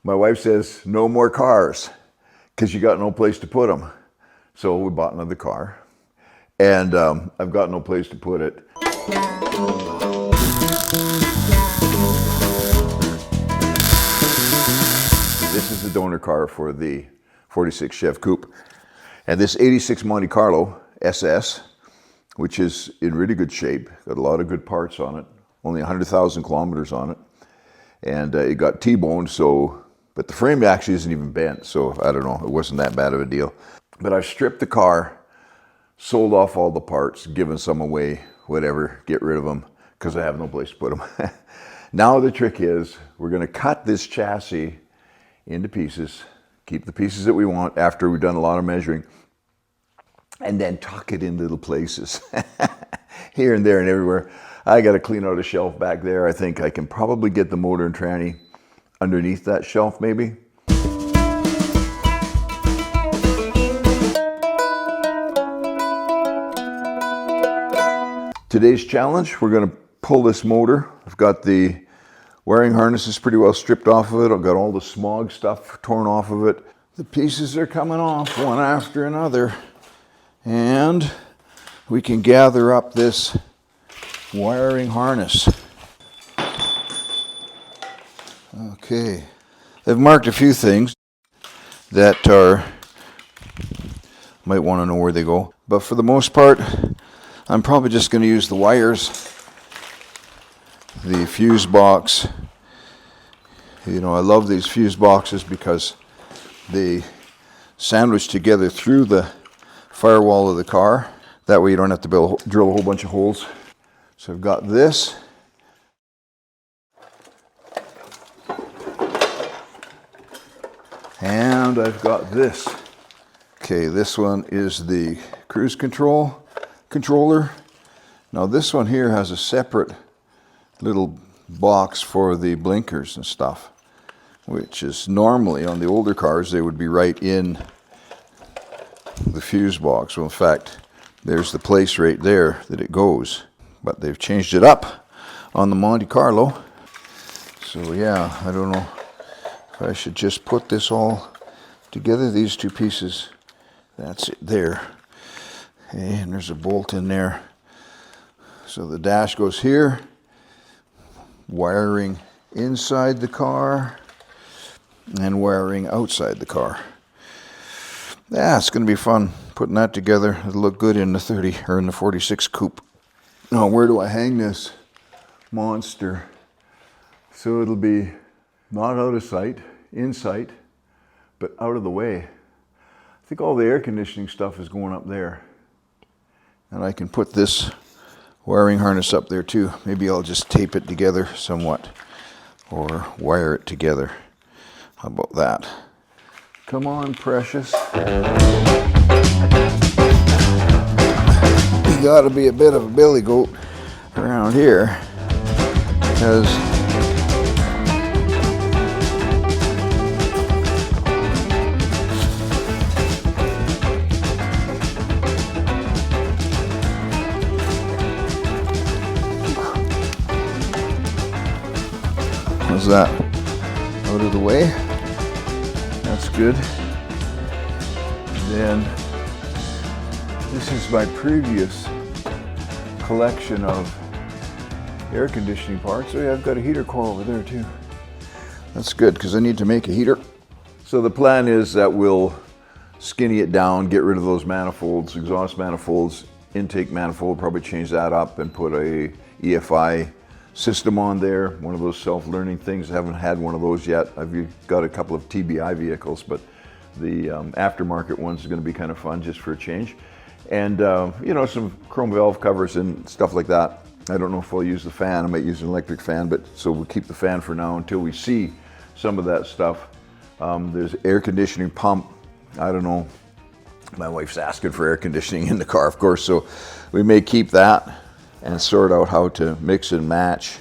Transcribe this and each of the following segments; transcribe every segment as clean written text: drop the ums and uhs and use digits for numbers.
My wife says, no more cars, because you got no place to put them. So we bought another car, and I've got no place to put it. This is the donor car for the 46 Chev Coupe. And this 86 Monte Carlo SS, which is in really good shape, got a lot of good parts on it, only 100,000 kilometers on it. And it got T-boned, but the frame actually isn't even bent, so I don't know, it wasn't that bad of a deal. But I've stripped the car, sold off all the parts, given some away, whatever, get rid of them, because I have no place to put them. Now the trick is, we're going to cut this chassis into pieces, keep the pieces that we want after we've done a lot of measuring, and then tuck it in little places, here and there and everywhere. I got to clean out a shelf back there. I think I can probably get the motor and tranny underneath that shelf, maybe. Today's challenge, we're going to pull this motor. I've got the wiring harnesses pretty well stripped off of it. I've got all the smog stuff torn off of it. The pieces are coming off one after another. And we can gather up this wiring harness. Okay. They've marked a few things that might want to know where they go. But for the most part, I'm probably just going to use the wires, the fuse box. You know, I love these fuse boxes because they sandwich together through the firewall of the car. That way you don't have to drill a whole bunch of holes. So I've got this. And I've got this. Okay, this one is the cruise controller. Now this one here has a separate little box for the blinkers and stuff, which is normally on the older cars, they would be right in the fuse box. Well, in fact, there's the place right there that it goes, but they've changed it up on the Monte Carlo. So yeah, I don't know if I should just put this all together, these two pieces. That's it there. Okay, and there's a bolt in there. So the dash goes here, wiring inside the car and wiring outside the car. Yeah, it's going to be fun putting that together. It'll look good in the 30 or in the 46 coupe. Now, where do I hang this monster? So it'll be not out of sight, in sight, but out of the way. I think all the air conditioning stuff is going up there. And I can put this wiring harness up there too. Maybe I'll just tape it together somewhat or wire it together. How about that? Come on, precious. You gotta be a bit of a billy goat around here, because how's that? Out of the way? That's good. Then this is my previous collection of air conditioning parts. Oh yeah, I've got a heater coil over there too. That's good because I need to make a heater. So the plan is that we'll skinny it down, get rid of those manifolds, exhaust manifolds, intake manifold, probably change that up and put a EFI system on there, one of those self-learning things. I haven't had one of those yet. I've got a couple of TBI vehicles, but the aftermarket ones are going to be kind of fun just for a change. And you know, some chrome valve covers and stuff like that. I don't know if I'll use the fan. I might use an electric fan, but so we'll keep the fan for now until we see some of that stuff. There's air conditioning pump. I don't know. My wife's asking for air conditioning in the car, of course, so we may keep that and sort out how to mix and match.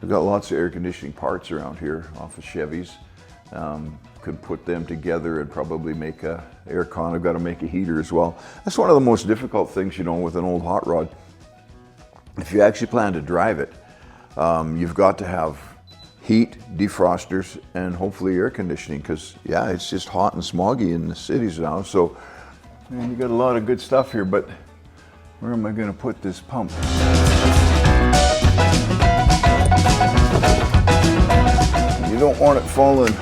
We've got lots of air conditioning parts around here off of Chevys. Could put them together and probably make a air con. I've got to make a heater as well. That's one of the most difficult things, you know, with an old hot rod. If you actually plan to drive it, you've got to have heat, defrosters, and hopefully air conditioning, because yeah, it's just hot and smoggy in the cities now. So man, you got a lot of good stuff here, but where am I going to put this pump? You don't want it falling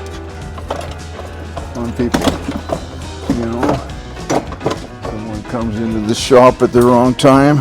on people, you know. Someone comes into the shop at the wrong time.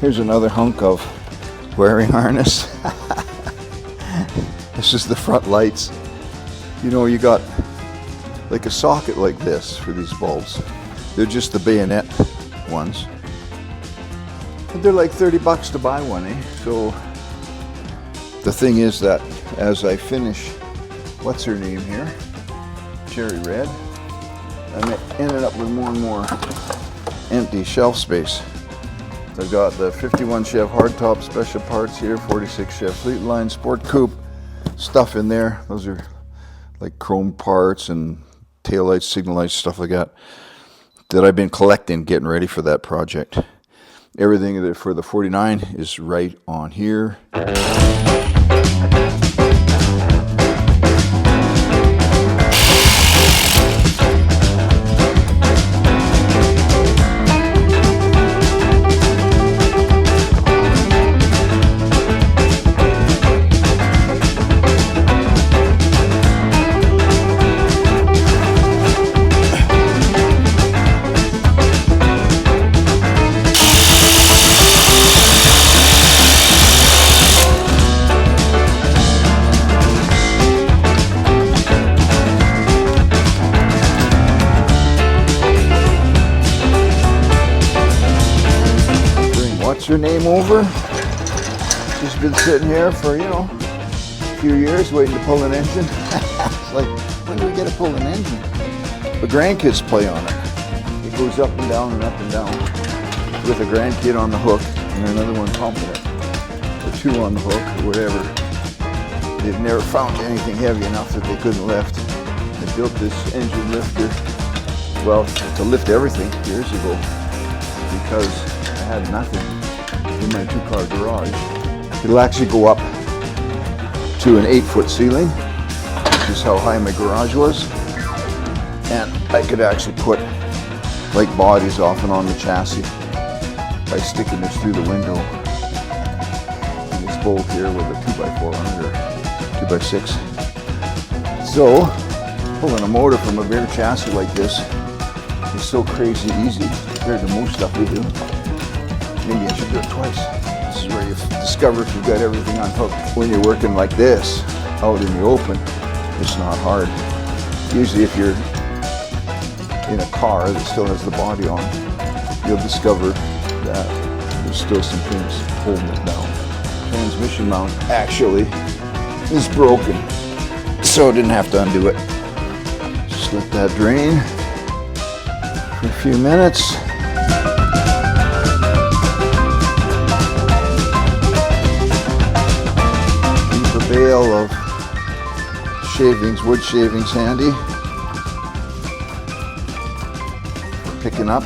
Here's another hunk of wiring harness. This is the front lights. You know, you got like a socket like this for these bulbs. They're just the bayonet ones. But they're like 30 bucks to buy one, eh? So the thing is that as I finish, what's her name here? Cherry Red. I'm ended up with more and more empty shelf space. I've got the 51 Chev hardtop special parts here, 46 Chev Fleet Line Sport Coupe stuff in there. Those are like chrome parts and taillights, signal lights, stuff like that I've been collecting, getting ready for that project. Everything for the 49 is right on here. Her name over. She's been sitting here for, you know, a few years waiting to pull an engine. It's like, when do we get to pull an engine? The grandkids play on it. It goes up and down and up and down with a grandkid on the hook and another one pumping it. Or two on the hook or whatever. They've never found anything heavy enough that they couldn't lift. They built this engine lifter, well, to lift everything years ago because I had nothing in my two-car garage. It'll actually go up to an 8-foot ceiling, which is how high my garage was. And I could actually put like bodies off and on the chassis by sticking this through the window. And this bolt here with a 2x4 on it, or 2x6. So, pulling a motor from a bare chassis like this is so crazy easy compared to most stuff we do. Maybe I should do it twice. This is where you discover if you've got everything on hook. When you're working like this, out in the open, it's not hard. Usually if you're in a car that still has the body on, you'll discover that there's still some things holding it down. Transmission mount actually is broken, so I didn't have to undo it. Just let that drain for a few minutes. Bale of shavings, wood shavings handy for picking up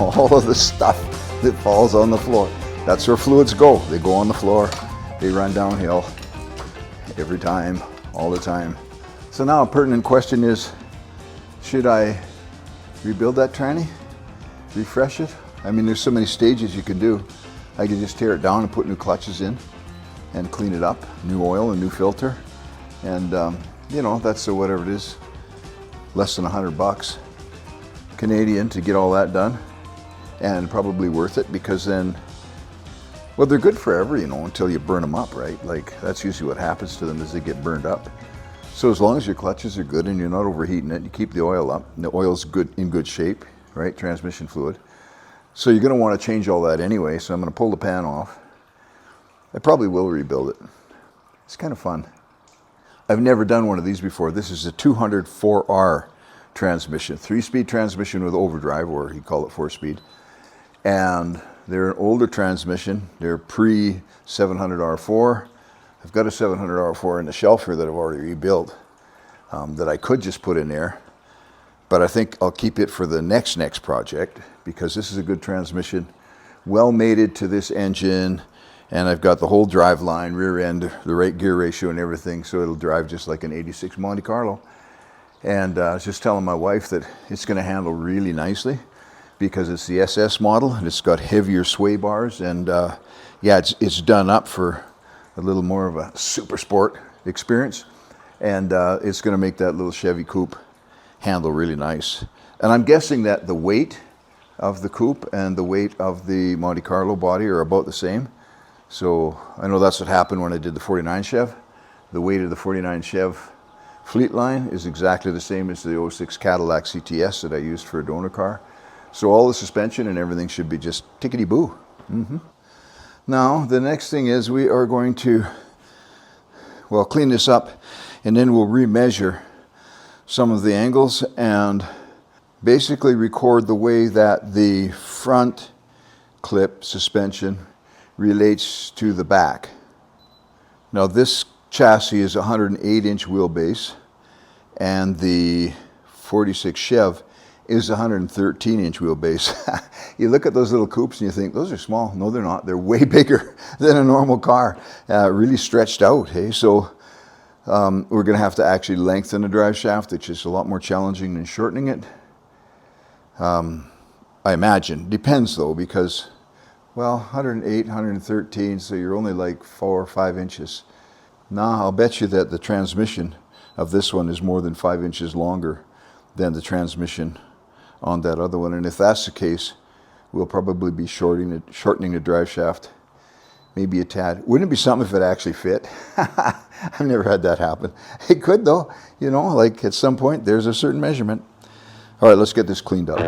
all of the stuff that falls on the floor. That's where fluids go. They go on the floor. They run downhill every time, all the time. So now a pertinent question is, should I rebuild that tranny? Refresh it? I mean, there's so many stages you can do. I could just tear it down and put new clutches in and clean it up, new oil and new filter, and you know, that's whatever it is, less than $100 Canadian to get all that done, and probably worth it, because then, well, they're good forever, you know, until you burn them up, right? Like, that's usually what happens to them, is they get burned up. So as long as your clutches are good and you're not overheating it, you keep the oil up, and the oil's good, in good shape, right? Transmission fluid. So you're going to want to change all that anyway, so I'm going to pull the pan off. I probably will rebuild it. It's kind of fun. I've never done one of these before. This is a 204R transmission, 3-speed transmission with overdrive, or you call it 4-speed. And they're an older transmission. They're pre-700R4. I've got a 700R4 in the shelf here that I've already rebuilt that I could just put in there. But I think I'll keep it for the next project, because this is a good transmission, well mated to this engine, and I've got the whole drive line, rear end, the right gear ratio and everything, so it'll drive just like an 86 Monte Carlo. And I was just telling my wife that it's going to handle really nicely because it's the SS model and it's got heavier sway bars, and yeah, it's done up for a little more of a super sport experience, and it's going to make that little Chevy coupe handle really nice. And I'm guessing that the weight of the coupe and the weight of the Monte Carlo body are about the same. So I know that's what happened when I did the 49 Chev. The weight of the 49 Chev fleet line is exactly the same as the 06 Cadillac CTS that I used for a donor car. So all the suspension and everything should be just tickety-boo. Now the next thing is we are going to, well, clean this up, and then we'll remeasure some of the angles and basically record the way that the front clip suspension relates to the back. Now this chassis is 108-inch wheelbase, and the 46 Chev is 113-inch wheelbase. You look at those little coupes and you think, those are small. No, they're not. They're way bigger than a normal car, really stretched out. Hey, so we're going to have to actually lengthen the drive shaft, which is a lot more challenging than shortening it. I imagine. Depends though, because, well, 108, 113, so you're only like 4 or 5 inches. Nah, I'll bet you that the transmission of this one is more than 5 inches longer than the transmission on that other one. And if that's the case, we'll probably be shortening the drive shaft maybe a tad. Wouldn't it be something if it actually fit? I've never had that happen. It could though, you know, like at some point there's a certain measurement. All right, let's get this cleaned up.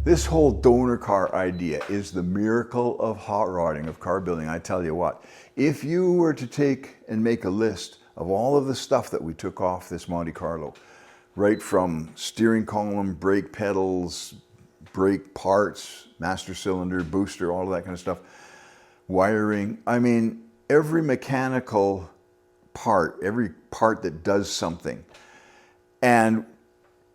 This whole donor car idea is the miracle of hot rodding, of car building. I tell you what, if you were to take and make a list of all of the stuff that we took off this Monte Carlo, right from steering column, brake pedals, brake parts, master cylinder, booster, all of that kind of stuff, wiring, I mean, every mechanical part, every part that does something, and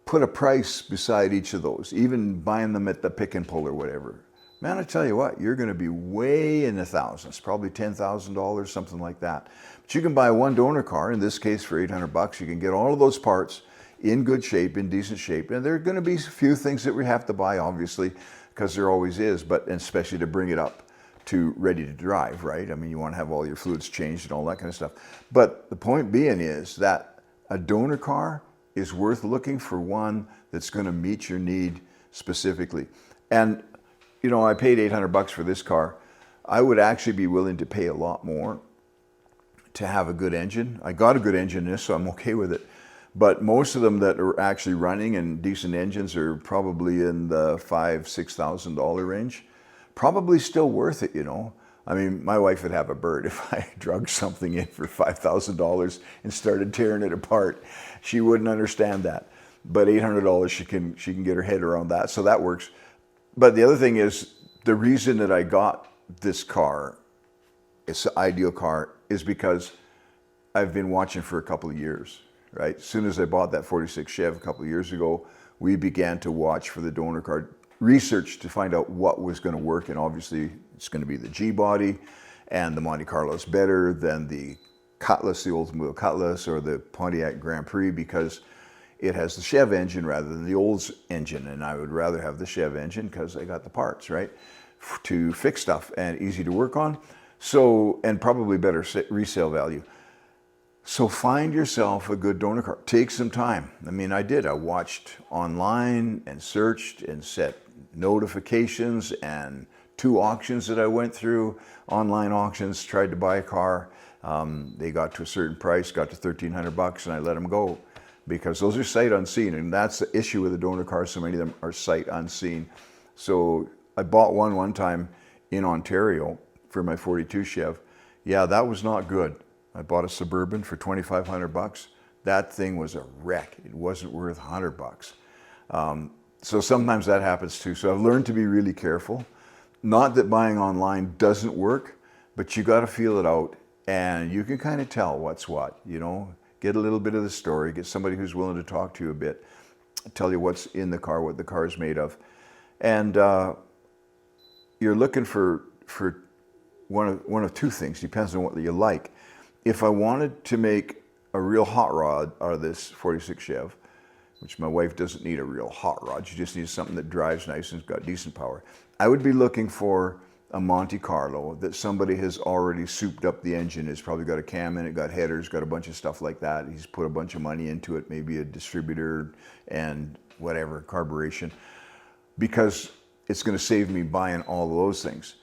put a price beside each of those, even buying them at the pick and pull or whatever. Man, I tell you what, you're going to be way in the thousands, probably $10,000, something like that. But you can buy one donor car, in this case for $800. You can get all of those parts in good shape, in decent shape. And there are going to be a few things that we have to buy, obviously, because there always is, but especially to bring it up to ready to drive, right? I mean, you want to have all your fluids changed and all that kind of stuff. But the point being is that a donor car is worth looking for one that's going to meet your need specifically. And, you know, I paid $800 for this car. I would actually be willing to pay a lot more to have a good engine. I got a good engine in this, so I'm okay with it. But most of them that are actually running and decent engines are probably in the $5,000–6,000 range. Probably still worth it, you know. I mean, my wife would have a bird if I drug something in for $5,000 and started tearing it apart. She wouldn't understand that. But $800, she can get her head around that, so that works. But the other thing is, the reason that I got this car, it's an ideal car, is because I've been watching for a couple of years, right? As soon as I bought that 46 Chev a couple of years ago, we began to watch for the donor car, research to find out what was going to work, and obviously it's going to be the G-body, and the Monte Carlo is better than the Cutlass, the Oldsmobile Cutlass, or the Pontiac Grand Prix, because it has the Chev engine rather than the Olds engine, and I would rather have the Chev engine because I got the parts, right, to fix stuff and easy to work on, so, and probably better resale value. So find yourself a good donor car. Take some time. I mean, I did. I watched online and searched and set notifications, and 2 auctions that I went through, online auctions, tried to buy a car. They got to a certain price, got to $1,300, and I let them go because those are sight unseen. And that's the issue with the donor cars. So many of them are sight unseen. So I bought one time in Ontario for my 42 Chev. Yeah, that was not good. I bought a Suburban for $2,500. That thing was a wreck. It wasn't worth $100. So sometimes that happens too. So I've learned to be really careful. Not that buying online doesn't work, but you got to feel it out, and you can kind of tell what's what, you know, get a little bit of the story, get somebody who's willing to talk to you a bit, tell you what's in the car, what the car is made of. And you're looking for one of 2 things, depends on what you like. If I wanted to make a real hot rod out of this 46 Chev, which my wife doesn't need a real hot rod, she just needs something that drives nice and has got decent power, I would be looking for a Monte Carlo that somebody has already souped up the engine. It's probably got a cam in it, got headers, got a bunch of stuff like that. He's put a bunch of money into it, maybe a distributor and whatever, carburation, because it's going to save me buying all of those things.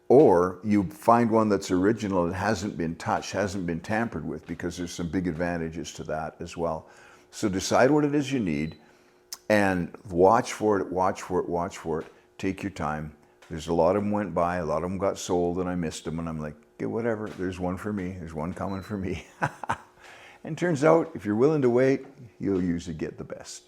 Or you find one that's original and hasn't been touched, hasn't been tampered with, because there's some big advantages to that as well. So decide what it is you need and watch for it, watch for it, watch for it. Take your time. There's a lot of them went by, a lot of them got sold, and I missed them, and I'm like, okay, whatever, there's one for me, there's one coming for me. And turns out, if you're willing to wait, you'll usually get the best.